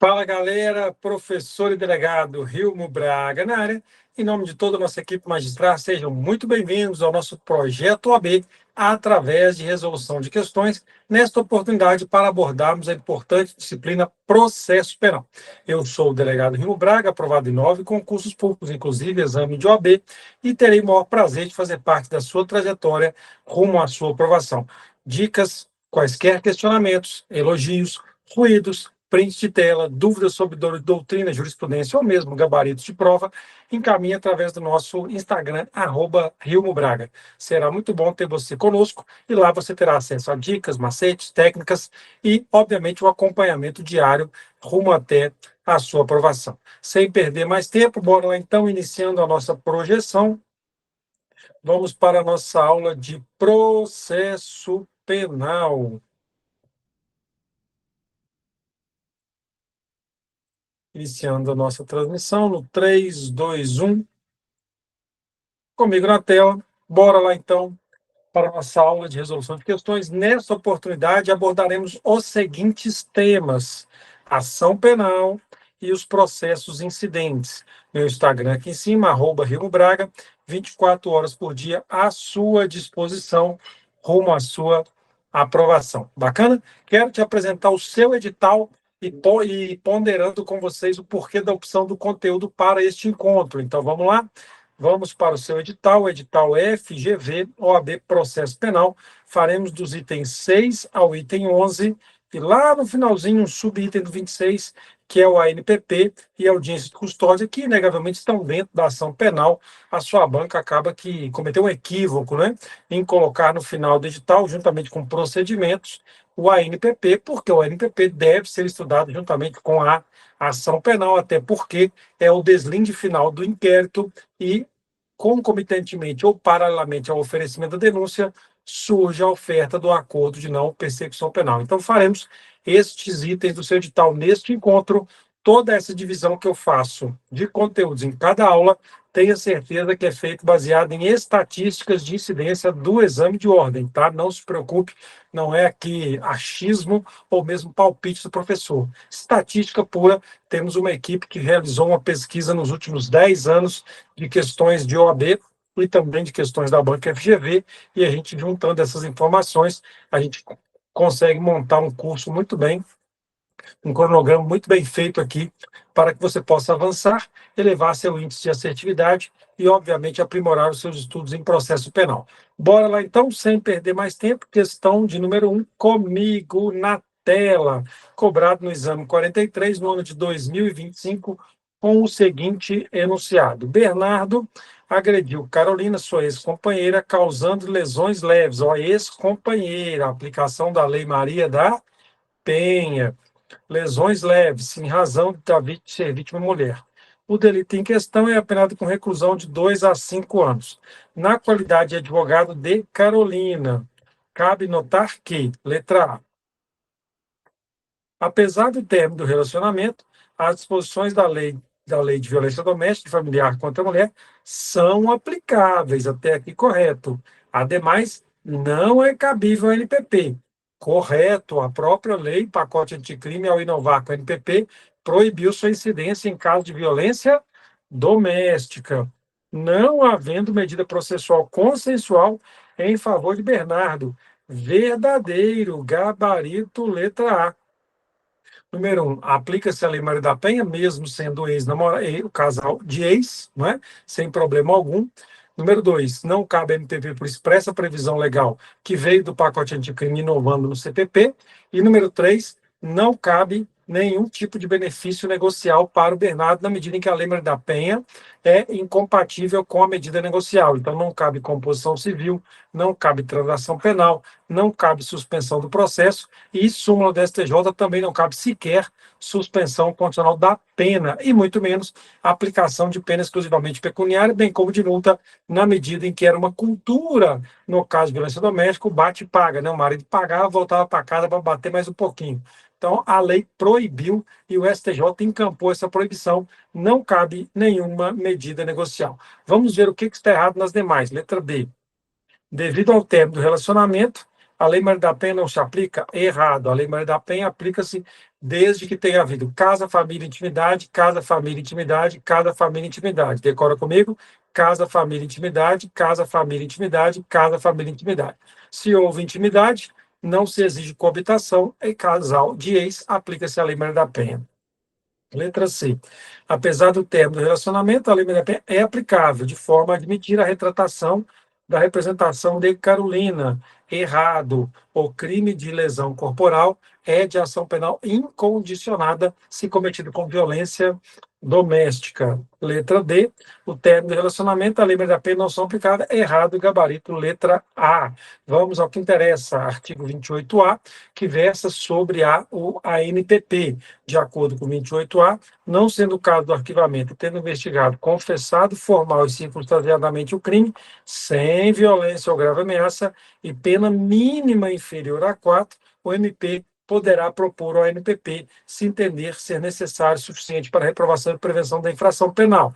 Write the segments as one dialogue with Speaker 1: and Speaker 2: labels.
Speaker 1: Fala galera, professor e delegado Hilmo Braga na área. Em nome de toda a nossa equipe magistral, sejam muito bem-vindos ao nosso projeto OAB através de resolução de questões, nesta oportunidade para abordarmos a importante disciplina Processo Penal. Eu sou o delegado Hilmo Braga, aprovado em 9 concursos públicos, inclusive exame de OAB, e terei o maior prazer de fazer parte da sua trajetória rumo à sua aprovação. Dicas, quaisquer questionamentos, elogios, ruídos, print de tela, dúvidas sobre doutrina, jurisprudência ou mesmo gabaritos de prova, encaminhe através do nosso Instagram, @RilmoBraga. Será muito bom ter você conosco e lá você terá acesso a dicas, macetes, técnicas e, obviamente, o acompanhamento diário rumo até a sua aprovação. Sem perder mais tempo, bora lá então, iniciando a nossa projeção. Vamos para a nossa aula de processo penal. Iniciando a nossa transmissão no 3, 2, 1. Comigo na tela. Bora lá, então, para a nossa aula de resolução de questões. Nesta oportunidade, abordaremos os seguintes temas: ação penal e os processos incidentes. Meu Instagram aqui em cima, @RilmoBraga, 24 horas por dia à sua disposição, rumo à sua aprovação. Bacana? Quero te apresentar o seu edital e ponderando com vocês o porquê da opção do conteúdo para este encontro. Então, vamos lá? Vamos para o seu edital, o edital FGV, OAB Processo Penal. Faremos dos itens 6 ao item 11, e lá no finalzinho, um subitem do 26, que é o ANPP e a audiência de custódia, que inegavelmente estão dentro da ação penal. A sua banca acaba que cometeu um equívoco, né, em colocar no final do edital, juntamente com procedimentos, o ANPP, porque o ANPP deve ser estudado juntamente com a ação penal, até porque é o deslinde final do inquérito e, concomitantemente ou paralelamente ao oferecimento da denúncia, surge a oferta do acordo de não persecução penal. Então, faremos estes itens do seu edital neste encontro. Toda essa divisão que eu faço de conteúdos em cada aula, tenha certeza que é feito baseado em estatísticas de incidência do exame de ordem, tá? Não se preocupe, não é aqui achismo ou mesmo palpite do professor. Estatística pura. Temos uma equipe que realizou uma pesquisa nos últimos 10 anos de questões de OAB e também de questões da banca FGV, e a gente, juntando essas informações, a gente consegue montar um curso muito bem, um cronograma muito bem feito aqui, para que você possa avançar, elevar seu índice de assertividade e, obviamente, aprimorar os seus estudos em processo penal. Bora lá, então, sem perder mais tempo, questão de número 1, comigo na tela, cobrado no exame 43, no ano de 2025, com o seguinte enunciado: Bernardo agrediu Carolina, sua ex-companheira, causando lesões leves. Ó, ex-companheira, aplicação da Lei Maria da Penha. Lesões leves, em razão de ser vítima mulher. O delito em questão é apenado com reclusão de 2 a 5 anos. Na qualidade de advogado de Carolina, cabe notar que, letra A, apesar do término do relacionamento, as disposições da lei de violência doméstica e familiar contra a mulher são aplicáveis, até aqui correto. Ademais, não é cabível ao NPP. Correto, a própria lei, pacote anticrime, ao inovar com o NPP, proibiu sua incidência em caso de violência doméstica, não havendo medida processual consensual em favor de Bernardo. Verdadeiro, gabarito, letra A. Número 1, aplica-se a Lei Maria da Penha, mesmo sendo o casal de ex, não é? Sem problema algum. Número 2, não cabe MPP por expressa previsão legal que veio do pacote anticrime inovando no CPP. E número 3, não cabe nenhum tipo de benefício negocial para o Bernardo, na medida em que a Lei Maria da Penha é incompatível com a medida negocial. Então, não cabe composição civil, não cabe transação penal, não cabe suspensão do processo e súmula do STJ também não cabe sequer suspensão condicional da pena e muito menos aplicação de pena exclusivamente pecuniária, bem como de multa, na medida em que era uma cultura, no caso de violência doméstica, o bate e paga, né? O marido pagava, voltava para casa para bater mais um pouquinho. Então, a lei proibiu e o STJ encampou essa proibição. Não cabe nenhuma medida negocial. Vamos ver o que está errado nas demais. Letra B. Devido ao término do relacionamento, A Lei Maria da Penha não se aplica? Errado. A Lei Maria da Penha aplica-se desde que tenha havido casa, família, intimidade, casa, família, intimidade, casa, família, intimidade. Decora comigo? Casa, família, intimidade, casa, família, intimidade, casa, família, intimidade. Se houve intimidade, não se exige coabitação, em casal de ex, aplica-se a Lei Maria da Penha. Letra C. Apesar do término do relacionamento, a Lei Maria da Penha é aplicável, de forma a admitir a retratação da representação de Carolina. Errado. O crime de lesão corporal é de ação penal incondicionada se cometido com violência doméstica. Letra D. O término do relacionamento, a Lei Maria da Penha não são aplicadas. Errado, gabarito. Letra A. Vamos ao que interessa. Artigo 28A, que versa sobre a ANPP. De acordo com 28A, não sendo o caso do arquivamento, tendo investigado, confessado formal e circunstanciadamente o crime, sem violência ou grave ameaça e pena mínima inferior a 4, o MP poderá propor ao ANPP, se entender ser necessário e suficiente para a reprovação e prevenção da infração penal.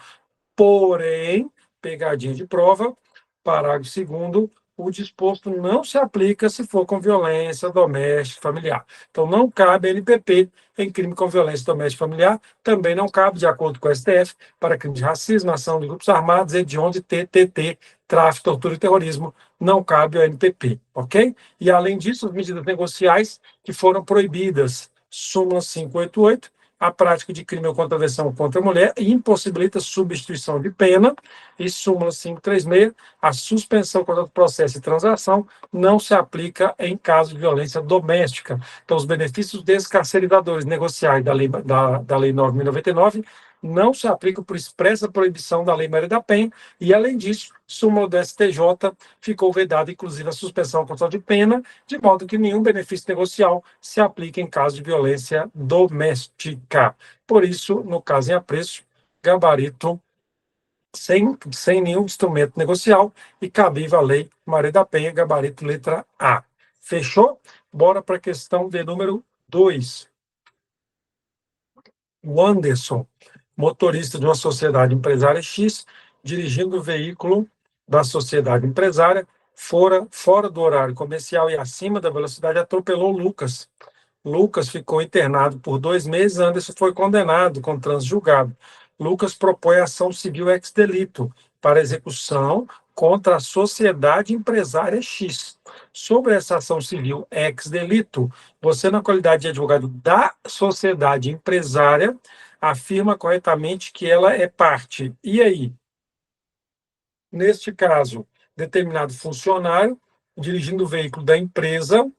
Speaker 1: Porém, pegadinha de prova, parágrafo 2º, o disposto não se aplica se for com violência doméstica familiar. Então, não cabe NPP em crime com violência doméstica familiar, também não cabe, de acordo com o STF, para crime de racismo, ação de grupos armados, hedionde, TTT, tráfico, tortura e terrorismo, não cabe ao NPP, ok? E, além disso, as medidas negociais que foram proibidas, súmula 588, a prática de crime ou contravenção contra a mulher e impossibilita substituição de pena, e súmula 536, a suspensão contra o processo e transação não se aplica em caso de violência doméstica. Então, os benefícios descarceradores negociais da Lei 9.099 não se aplicam por expressa proibição da Lei Maria da Penha, e, além disso, súmula do STJ ficou vedada, inclusive, a suspensão contra de pena, de modo que nenhum benefício negocial se aplica em caso de violência doméstica. Por isso, no caso em apreço, gabarito sem nenhum instrumento negocial e cabível a Lei Maria da Penha, gabarito letra A. Fechou? Bora para a questão de número 2. O Anderson, motorista de uma sociedade empresária X, dirigindo o veículo da sociedade empresária, fora do horário comercial e acima da velocidade, atropelou Lucas. Lucas ficou internado por 2 meses, Anderson foi condenado com trânsito julgado. Lucas propõe ação civil ex delito para execução contra a sociedade empresária X. Sobre essa ação civil ex delito, você, na qualidade de advogado da sociedade empresária, afirma corretamente que ela é parte. E aí? Neste caso, determinado funcionário, dirigindo o veículo da empresa,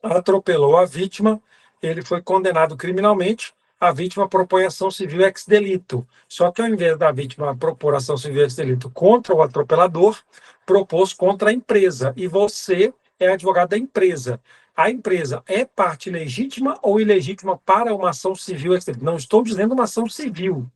Speaker 1: atropelou a vítima, ele foi condenado criminalmente, a vítima propõe ação civil ex delito. Só que, ao invés da vítima propor ação civil ex delito contra o atropelador, propôs contra a empresa. E você é advogado da empresa. A empresa é parte legítima ou ilegítima para uma ação civil ex delito? Não estou dizendo uma ação civil.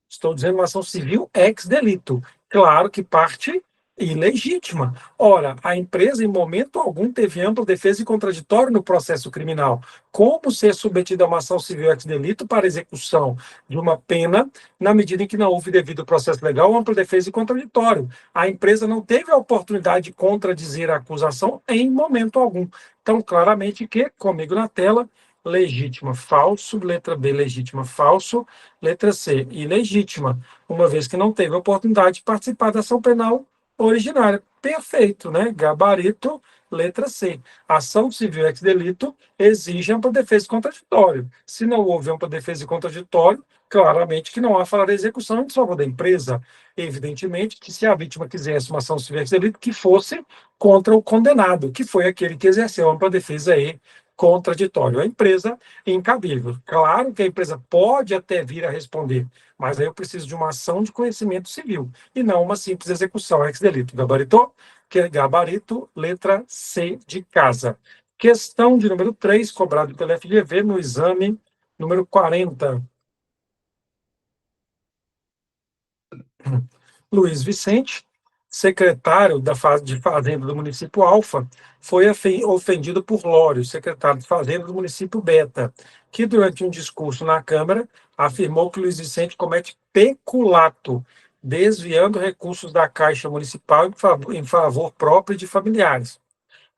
Speaker 1: Estou dizendo uma ação civil ex delito. Claro que parte ilegítima. Ora, a empresa, em momento algum, teve ampla defesa e contraditório no processo criminal. Como ser submetida a uma ação civil ex delito para execução de uma pena, na medida em que não houve devido processo legal, ampla defesa e contraditório? A empresa não teve a oportunidade de contradizer a acusação em momento algum. Então, claramente que, comigo na tela, legítima, falso, letra B, legítima, falso, letra C, ilegítima, uma vez que não teve a oportunidade de participar da ação penal originária. Perfeito, né? Gabarito, letra C. Ação civil ex delito exige ampla defesa e contraditório. Se não houve ampla defesa e contraditório, claramente que não há falar de execução em favor da empresa. Evidentemente que, se a vítima quisesse uma ação civil ex delito, que fosse contra o condenado, que foi aquele que exerceu ampla defesa e contraditório. A empresa é incabível. Claro que a empresa pode até vir a responder, mas aí eu preciso de uma ação de conhecimento civil e não uma simples execução ex delito. Gabaritou? Que é gabarito, letra C de casa. Questão de número 3, cobrado pela FGV no exame número 40. Luiz Vicente, secretário de Fazenda do município Alfa, foi ofendido por Lório, secretário de Fazenda do município Beta, que, durante um discurso na Câmara, afirmou que Luiz Vicente comete peculato, desviando recursos da Caixa Municipal em favor próprio e de familiares.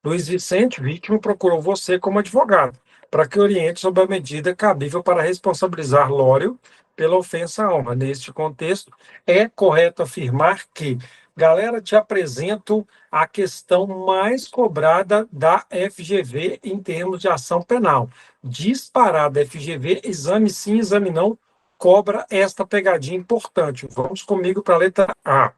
Speaker 1: Luiz Vicente, vítima, procurou você como advogado para que oriente sobre a medida cabível para responsabilizar Lório pela ofensa à honra. Neste contexto, é correto afirmar que, galera, te apresento a questão mais cobrada da FGV em termos de ação penal. Disparada FGV, exame sim, exame não, cobra esta pegadinha importante. Vamos comigo para a letra A.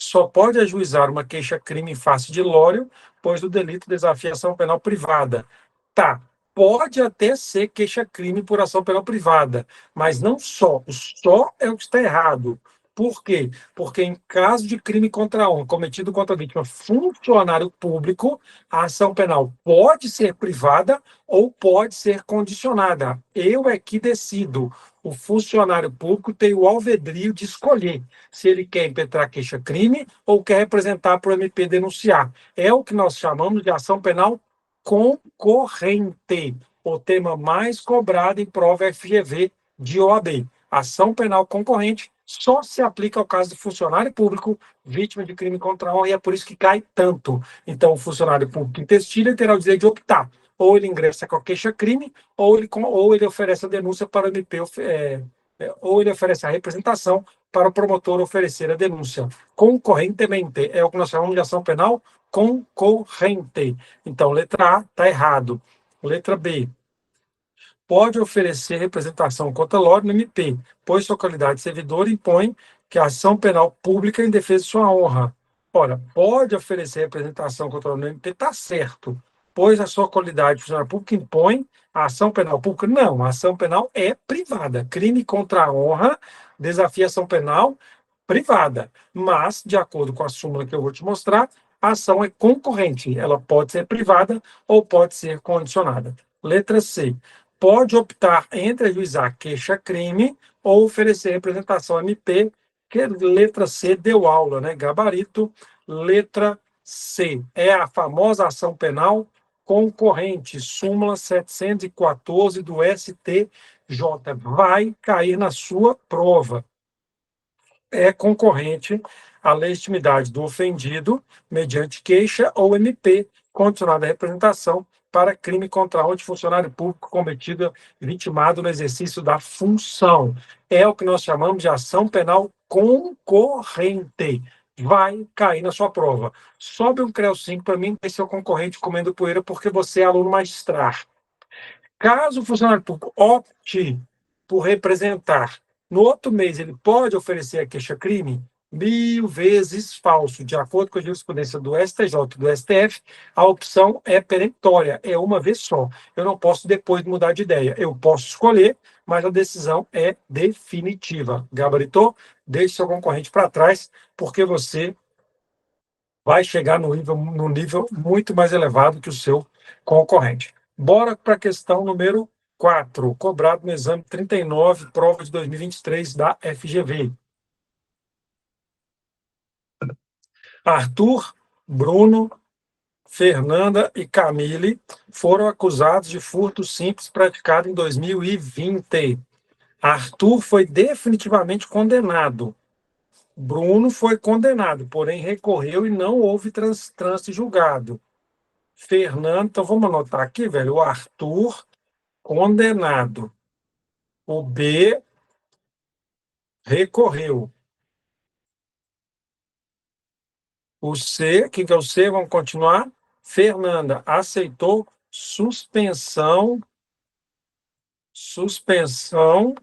Speaker 1: Só pode ajuizar uma queixa-crime em face de Lório, pois o delito desafia ação penal privada. Tá, pode até ser queixa-crime por ação penal privada, mas não só. O só é o que está errado. Por quê? Porque em caso de crime contra a honra cometido contra a vítima funcionário público, a ação penal pode ser privada ou pode ser condicionada. Eu é que decido. O funcionário público tem o alvedrio de escolher se ele quer impetrar queixa-crime ou quer representar para o MP denunciar. É o que nós chamamos de ação penal concorrente, o tema mais cobrado em prova FGV de OAB. Ação penal concorrente só se aplica ao caso de funcionário público vítima de crime contra a honra e é por isso que cai tanto. Então, o funcionário público intestina terá o direito de optar. Ou ele ingressa com a queixa-crime, ou ele oferece a denúncia para o MP, ou ele oferece a representação para o promotor oferecer a denúncia. Concorrentemente, é o que nós chamamos de ação penal concorrente. Então, letra A está errado. Letra B. Pode oferecer representação contra Lório no MP, pois sua qualidade de servidor impõe que a ação penal pública em defesa de sua honra. Ora, pode oferecer representação contra Lório no MP, está certo, pois a sua qualidade de funcionário público impõe a ação penal pública. Não, a ação penal é privada. Crime contra a honra desafia a ação penal privada. Mas, de acordo com a súmula que eu vou te mostrar, a ação é concorrente. Ela pode ser privada ou pode ser condicionada. Letra C. Pode optar entre ajuizar queixa-crime ou oferecer representação MP, que letra C deu aula, né? Gabarito. Letra C é a famosa ação penal concorrente, súmula 714 do STJ. Vai cair na sua prova. É concorrente à legitimidade do ofendido mediante queixa ou MP, condicionada à representação para crime contra a honra de funcionário público cometido vitimado no exercício da função. É o que nós chamamos de ação penal concorrente. Vai cair na sua prova. Sobe um CREO 5 para mim, vai ser o concorrente comendo poeira, porque você é aluno magistrar. Caso o funcionário público opte por representar, no outro mês ele pode oferecer a queixa-crime 1000 vezes falso. De acordo com a jurisprudência do STJ e do STF, a opção é peremptória, é uma vez só. Eu não posso depois mudar de ideia. Eu posso escolher, mas a decisão é definitiva. Gabaritou? Deixe seu concorrente para trás, porque você vai chegar no nível muito mais elevado que o seu concorrente. Bora para a questão número 4, cobrado no exame 39, prova de 2023 da FGV. Arthur, Bruno, Fernanda e Camille foram acusados de furto simples praticado em 2020. Arthur foi definitivamente condenado. Bruno foi condenado, porém recorreu e não houve trânsito julgado. Fernando, então vamos anotar aqui, velho. O Arthur, condenado. O B, recorreu. O C, que é o C? Vamos continuar. Fernanda, aceitou suspensão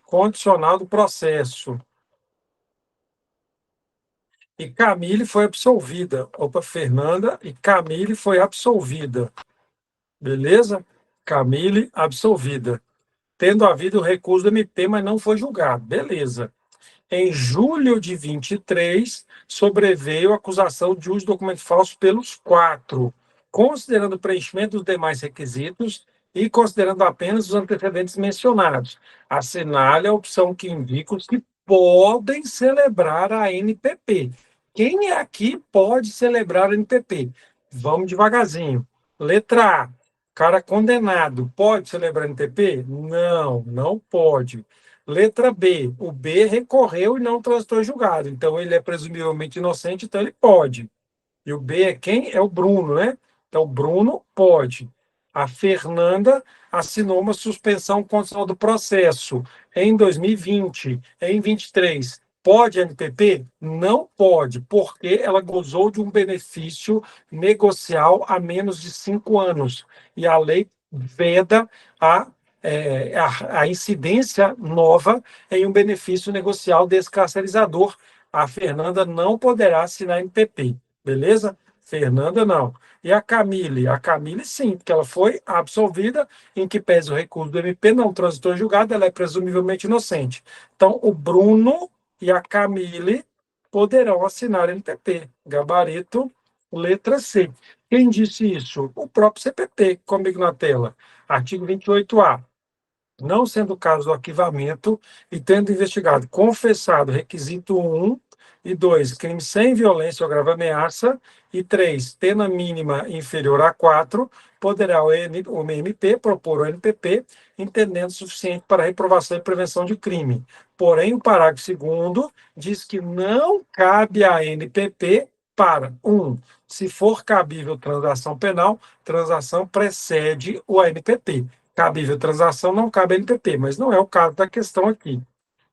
Speaker 1: condicional do processo. E Camille foi absolvida. Opa, Fernanda e Camille foi absolvida. Beleza? Camille, absolvida. Tendo havido o recurso do MP, mas não foi julgado. Beleza. Em julho de 23, sobreveio a acusação de uso de documento falso pelos 4, considerando o preenchimento dos demais requisitos e considerando apenas os antecedentes mencionados. Assinale a opção que indica os que podem celebrar a NPP. Quem aqui pode celebrar a NPP? Vamos devagarzinho. Letra A. Cara condenado, pode celebrar a NPP? Não, não pode. Letra B. O B recorreu e não transitou em julgado. Então, ele é presumivelmente inocente, então ele pode. E o B é quem? É o Bruno, né? Então, o Bruno pode. A Fernanda assinou uma suspensão condicional do processo em 2020, em 23. Pode NPP? Não pode, porque ela gozou de um benefício negocial há menos de 5 anos. E a lei veda a incidência nova em um benefício negocial descarcerizador. A Fernanda não poderá assinar NPP, beleza? Fernanda não. E a Camille? A Camille, sim, porque ela foi absolvida, em que pese o recurso do MP, não transitou em julgado, ela é presumivelmente inocente. Então, o Bruno e a Camille poderão assinar NPP. Gabarito, letra C. Quem disse isso? O próprio CPP, comigo na tela. Artigo 28A. Não sendo o caso do arquivamento e tendo investigado, confessado requisito 1 e 2, crime sem violência ou grave ameaça, e 3, pena mínima inferior a 4, poderá o MP propor o NPP, entendendo suficiente para reprovação e prevenção de crime. Porém, o parágrafo 2º diz que não cabe a NPP para 1, se for cabível transação penal, transação precede o ANPP. Cabível transação não cabe NPP, mas não é o caso da questão aqui.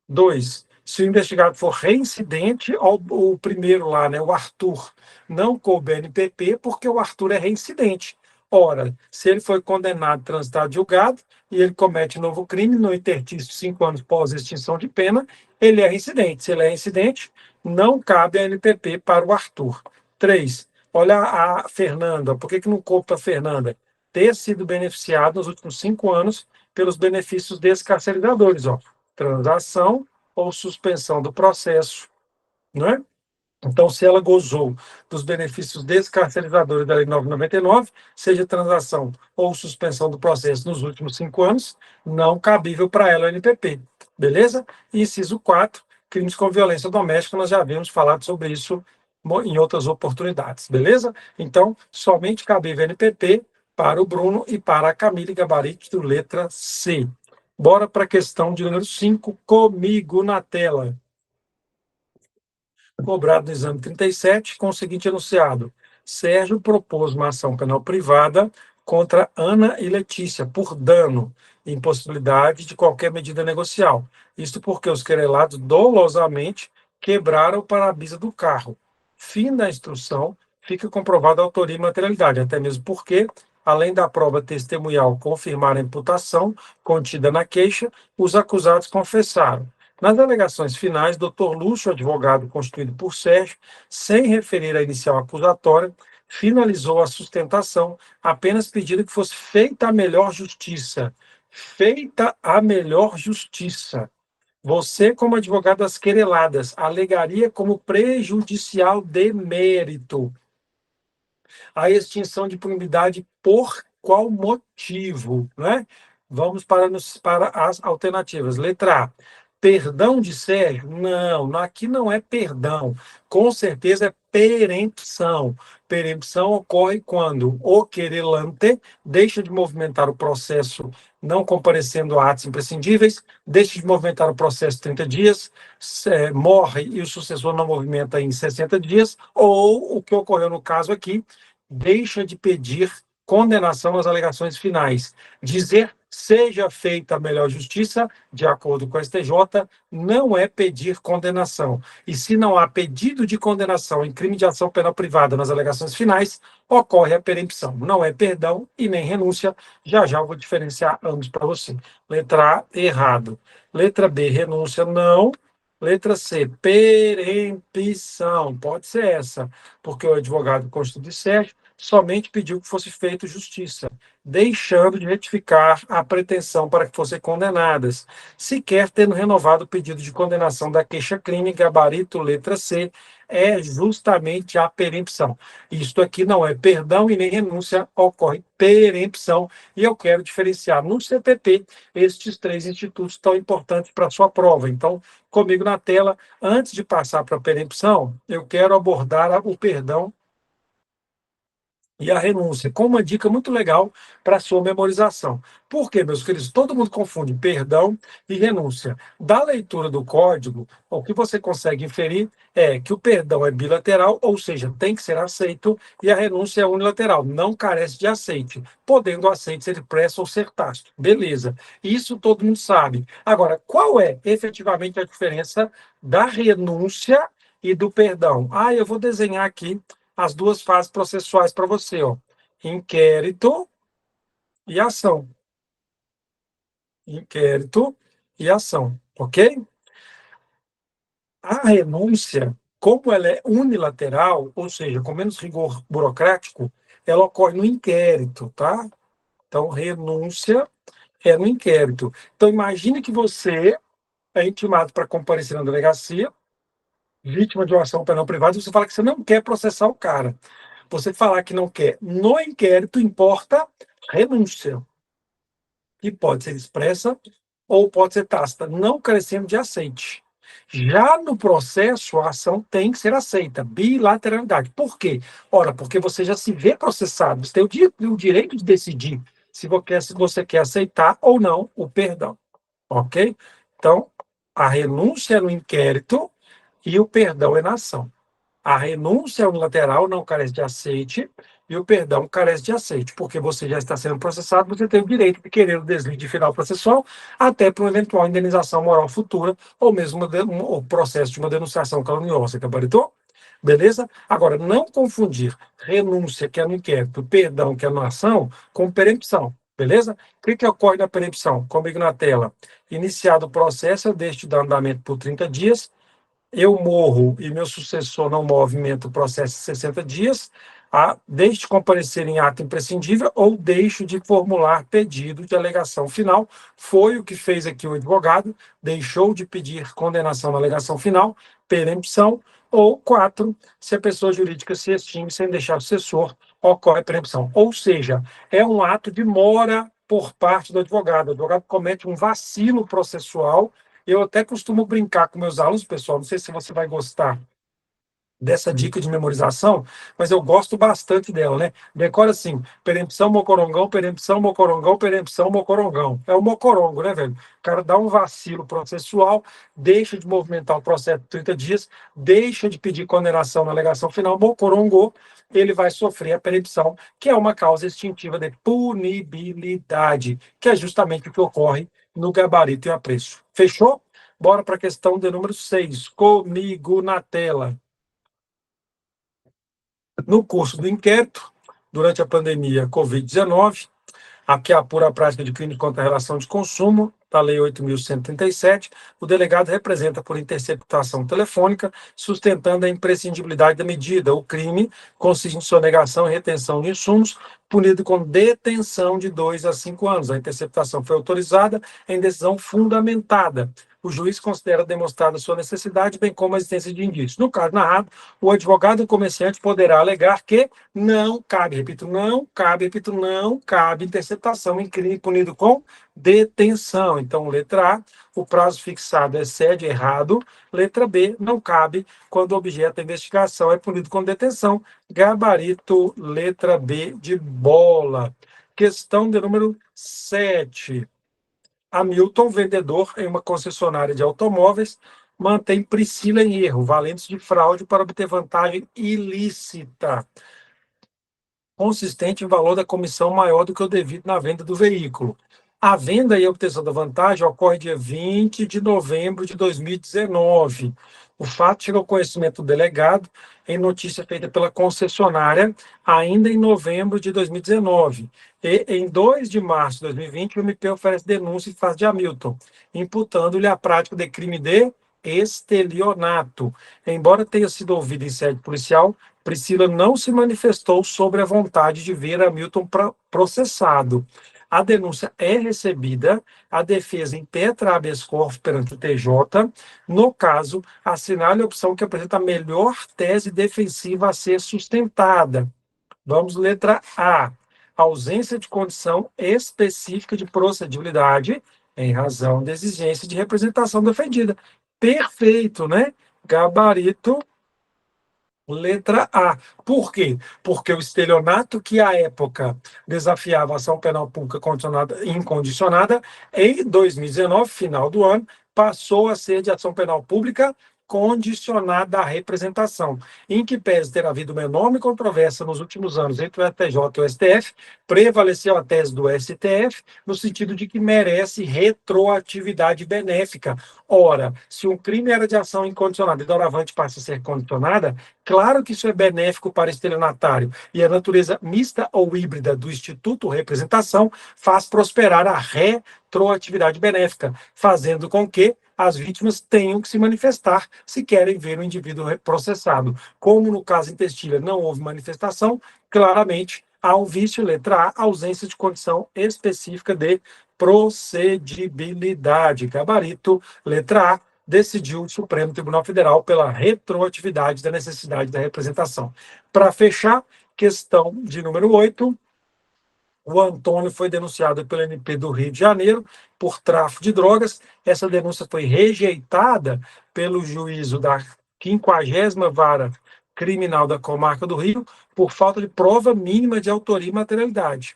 Speaker 1: 2, se o investigado for reincidente, o primeiro lá, né, o Arthur, não coube NPP porque o Arthur é reincidente. Ora, se ele foi condenado, transitado, julgado, e ele comete novo crime no interstício de 5 anos pós extinção de pena, ele é reincidente. Se ele é reincidente, não cabe a NPP para o Arthur. 3, olha a Fernanda. Por que não coube para a Fernanda? Ter sido beneficiado nos últimos 5 anos pelos benefícios descarcerizadores, ó. Transação ou suspensão do processo, não é? Então, se ela gozou dos benefícios descarcerizadores da Lei 9.099, seja transação ou suspensão do processo nos últimos 5 anos, não cabível para ela o NPP. Beleza? E inciso 4, crimes com violência doméstica, nós já havíamos falado sobre isso em outras oportunidades. Beleza? Então, somente cabível NPP para o Bruno e para a Camille, gabarito letra C. Bora para a questão de número 5, comigo na tela. Cobrado no exame 37, com o seguinte enunciado: Sérgio propôs uma ação penal privada contra Ana e Letícia por dano e impossibilidade de qualquer medida negocial. Isto porque os querelados dolosamente quebraram o para-brisa do carro. Fim da instrução, fica comprovada a autoria e materialidade, até mesmo porque, além da prova testemunhal confirmar a imputação contida na queixa, os acusados confessaram. Nas alegações finais, Dr. Lúcio, advogado constituído por Sérgio, sem referir a inicial acusatória, finalizou a sustentação, apenas pedindo que fosse feita a melhor justiça. Feita a melhor justiça. Você, como advogado das quereladas, alegaria como prejudicial de mérito a extinção de punibilidade por qual motivo, né? Vamos para as alternativas. Letra A, perdão de Sérgio? Não, aqui não é perdão. Com certeza é perempção. Perempção ocorre quando o querelante deixa de movimentar o processo não comparecendo a atos imprescindíveis, deixa de movimentar o processo 30 dias, morre e o sucessor não movimenta em 60 dias, ou o que ocorreu no caso aqui, deixa de pedir condenação nas alegações finais. Dizer seja feita a melhor justiça, de acordo com a STJ, não é pedir condenação. E se não há pedido de condenação em crime de ação penal privada nas alegações finais, ocorre a perempção. Não é perdão e nem renúncia. Já eu vou diferenciar ambos para você. Letra A, errado. Letra B, renúncia, não. Letra C, perempção. Pode ser essa, porque o advogado constituído de Sérgio somente pediu que fosse feita justiça, deixando de retificar a pretensão para que fossem condenadas, sequer tendo renovado o pedido de condenação da queixa-crime, gabarito letra C, é justamente a perempção. Isto aqui não é perdão e nem renúncia, ocorre perempção, e eu quero diferenciar no CPP estes 3 institutos tão importantes para a sua prova. Então, comigo na tela, antes de passar para a perempção, eu quero abordar o perdão e a renúncia, com uma dica muito legal para a sua memorização. Por quê, meus queridos? Todo mundo confunde perdão e renúncia. Da leitura do código, o que você consegue inferir é que o perdão é bilateral, ou seja, tem que ser aceito, e a renúncia é unilateral, não carece de aceite, podendo o aceite ser expresso ou ser tácito. Beleza, isso todo mundo sabe. Agora, qual é efetivamente a diferença da renúncia e do perdão? Eu vou desenhar aqui as duas fases processuais para você, ó. Inquérito e ação. Inquérito e ação, ok? A renúncia, como ela é unilateral, ou seja, com menos rigor burocrático, ela ocorre no inquérito, tá? Então, renúncia é no inquérito. Então, imagine que você é intimado para comparecer na delegacia, vítima de uma ação penal privada, e você fala que você não quer processar o cara. Você falar que não quer no inquérito importa renúncia, que pode ser expressa ou pode ser tácita, não carecendo de aceite. Já no processo, a ação tem que ser aceita, bilateralidade. Por quê? Ora, porque você já se vê processado, você tem o direito de decidir se você quer aceitar ou não o perdão, ok? Então, a renúncia é no inquérito e o perdão é na ação. A renúncia unilateral não carece de aceite e o perdão carece de aceite, porque você já está sendo processado, você tem o direito de querer o deslize final processual até para uma eventual indenização moral futura ou mesmo o processo de uma denunciação caluniosa. Gabaritou? Beleza? Agora, não confundir renúncia, que é no inquérito, perdão, que é na ação, com perempção. Beleza? O que ocorre na perempção? Comigo na tela. Iniciado o processo, eu deixo de dar andamento por 30 dias, eu morro e meu sucessor não movimenta o processo em 60 dias, deixo de comparecer em ato imprescindível ou deixo de formular pedido de alegação final. Foi o que fez aqui o advogado, deixou de pedir condenação na alegação final, perempção. Ou 4, se a pessoa jurídica se extingue sem deixar o sucessor, ocorre a perempção. Ou seja, é um ato de mora por parte do advogado. O advogado comete um vacilo processual. Eu até costumo brincar com meus alunos, pessoal, não sei se você vai gostar dessa dica de memorização, mas eu gosto bastante dela, né? Decora assim, perempção, mocorongão, perempção, mocorongão, perempção, mocorongão. É o mocorongo, né, velho? O cara dá um vacilo processual, deixa de movimentar o processo de 30 dias, deixa de pedir condenação na alegação final, mocorongou, ele vai sofrer a perempção, que é uma causa extintiva de punibilidade, que é justamente o que ocorre no gabarito e apreço. Fechou? Bora para a questão de número 6. Comigo na tela. No curso do inquérito, durante a pandemia Covid-19, aqui apura a prática de crimes contra a relação de consumo, da Lei 8.137, o delegado representa por interceptação telefônica, sustentando a imprescindibilidade da medida. O crime consiste em sonegação e retenção de insumos, punido com detenção de 2 a 5 anos. A interceptação foi autorizada em decisão fundamentada. O juiz considera demonstrada sua necessidade, bem como a existência de indícios. No caso narrado, o advogado do comerciante poderá alegar que não cabe, repito, não cabe interceptação em crime punido com detenção. Então, letra A, o prazo fixado excede errado. Letra B, não cabe quando o objeto da investigação é punido com detenção. Gabarito, letra B de bola. Questão de número 7. Hamilton, vendedor em uma concessionária de automóveis, mantém Priscila em erro, valendo-se de fraude para obter vantagem ilícita, consistente em valor da comissão maior do que o devido na venda do veículo. A venda e a obtenção da vantagem ocorre dia 20 de novembro de 2019. O fato chegou ao conhecimento do delegado em notícia feita pela concessionária ainda em novembro de 2019. E em 2 de março de 2020, o MP oferece denúncia em face de Hamilton, imputando-lhe a prática de crime de estelionato. Embora tenha sido ouvida em sede policial, Priscila não se manifestou sobre a vontade de ver Hamilton processado. A denúncia é recebida, a defesa impetra habeas corpus perante o TJ. No caso, assinale a opção que apresenta a melhor tese defensiva a ser sustentada. Vamos, letra A. Ausência de condição específica de procedibilidade em razão da exigência de representação defendida. Perfeito, né? Gabarito Letra A. Por quê? Porque o estelionato que, à época, desafiava a ação penal pública condicionada, incondicionada, em 2019, final do ano, passou a ser de ação penal pública condicionada à representação, em que pese ter havido uma enorme controvérsia nos últimos anos entre o STJ e o STF, prevaleceu a tese do STF, no sentido de que merece retroatividade benéfica. Ora, se um crime era de ação incondicionada e doravante passa a ser condicionada, claro que isso é benéfico para o estelionatário, e a natureza mista ou híbrida do Instituto Representação faz prosperar a retroatividade benéfica, fazendo com que as vítimas tenham que se manifestar se querem ver o indivíduo processado. Como no caso em Testilha não houve manifestação, claramente há um vício, letra A, ausência de condição específica de procedibilidade. Gabarito, letra A, decidiu o Supremo Tribunal Federal pela retroatividade da necessidade da representação. Para fechar, questão de número 8, o Antônio foi denunciado pelo MP do Rio de Janeiro por tráfico de drogas. Essa denúncia foi rejeitada pelo juízo da 50ª Vara Criminal da Comarca do Rio por falta de prova mínima de autoria e materialidade.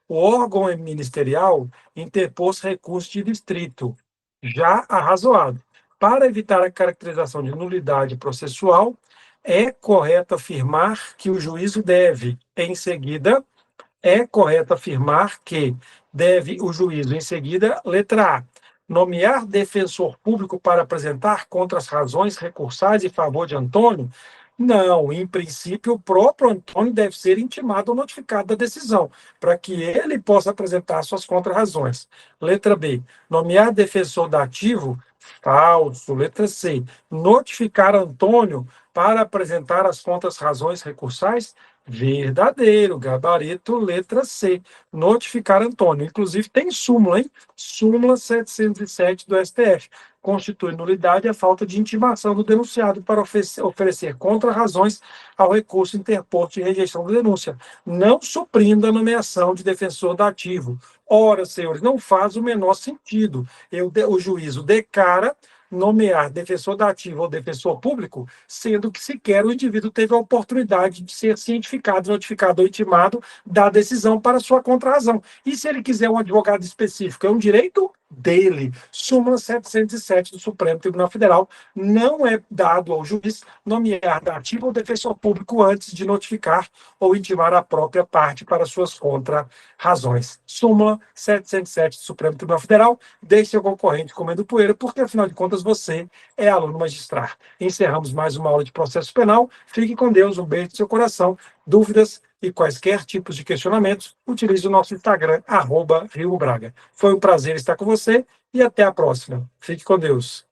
Speaker 1: O órgão ministerial interpôs recurso de distrito, já arrazoado. Para evitar a caracterização de nulidade processual, é correto afirmar que o juízo deve, em seguida, é correto afirmar que deve o juízo, em seguida, letra A, nomear defensor público para apresentar contra as razões recursais em favor de Antônio? Não, em princípio, o próprio Antônio deve ser intimado ou notificado da decisão, para que ele possa apresentar suas contrarrazões. Letra B, nomear defensor dativo? Falso. Letra C, notificar Antônio para apresentar as contrarrazões recursais? Verdadeiro, gabarito, letra C. Notificar Antônio. Inclusive, tem súmula, hein? Súmula 707 do STF. Constitui nulidade a falta de intimação do denunciado para oferecer contrarrazões ao recurso interposto de rejeição da denúncia, não suprindo a nomeação de defensor dativo. Ora, senhores, não faz o menor sentido. O juízo declara nomear defensor dativo ou defensor público, sendo que sequer o indivíduo teve a oportunidade de ser cientificado, notificado ou intimado da decisão para sua contrarrazão. E se ele quiser um advogado específico, é um direito dele. Súmula 707 do Supremo Tribunal Federal, não é dado ao juiz nomear dativo ou defensor público antes de notificar ou intimar a própria parte para suas contrarrazões. Súmula 707 do Supremo Tribunal Federal, deixe seu concorrente comendo poeira, porque, afinal de contas, você é aluno magistrar. Encerramos mais uma aula de processo penal. Fique com Deus, um beijo no seu coração. Dúvidas e quaisquer tipos de questionamentos, utilize o nosso Instagram, @RioBraga. Foi um prazer estar com você e até a próxima. Fique com Deus.